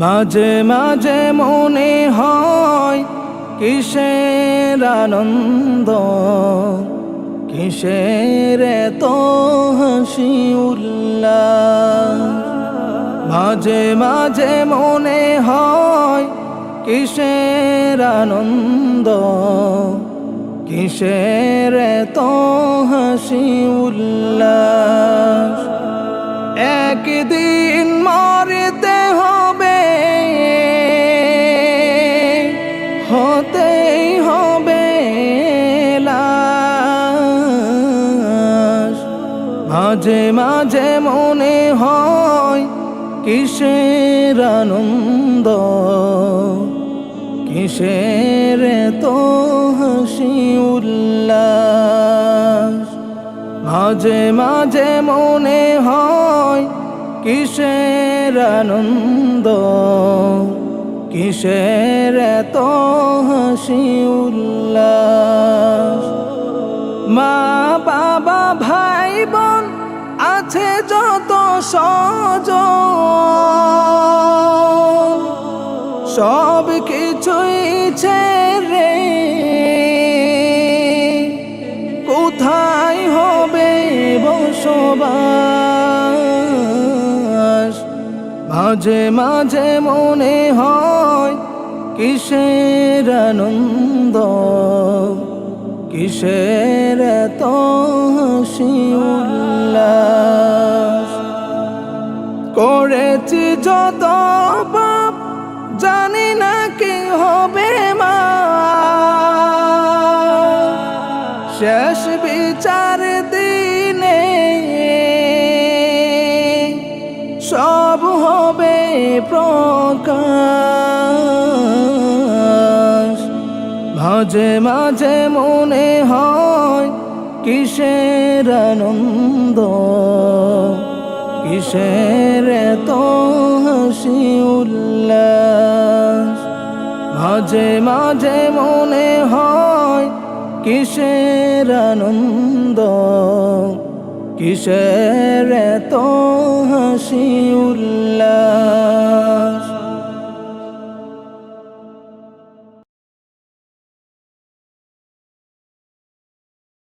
মাঝে মাঝে মনে হয় কিসের আনন্দ, কিসের এত হাসি উল্লাস। মাঝে মাঝে মনে হয় কিসের আনন্দ, কিসের এত হাসি উল্লাস। একদিন মরতে হবে, হতেই হবে লাশ। মাঝে মাঝে মনে হয় কিসের আনন্দ, কিসের এতো হাসি উল্লাস। মাঝে মাঝে মনে হয় কিসের আনন্দ, কিসের এতো হাসি উল্লাস। মা বাবা ভাই বোন আছে যত স্বজন, সব কিছুই ছেড়ে কোথায় হবে বসবাস। মাঝে মাঝে মনে হয় কিসের আনন্দ, কিসের এতো হাসি উল্লাস। করেছি যত পাপ জানি না কি হবে মা, শেষ বিচার দিনে সব হবে প্রকাশ। মাঝে মাঝে মনে হয় কিসের আনন্দ, কিসের এতো হাসি উল্লাস। মাঝে মাঝে মনে হয় কিসের আনন্দ, কিসের এতো হাসি উল্লাস।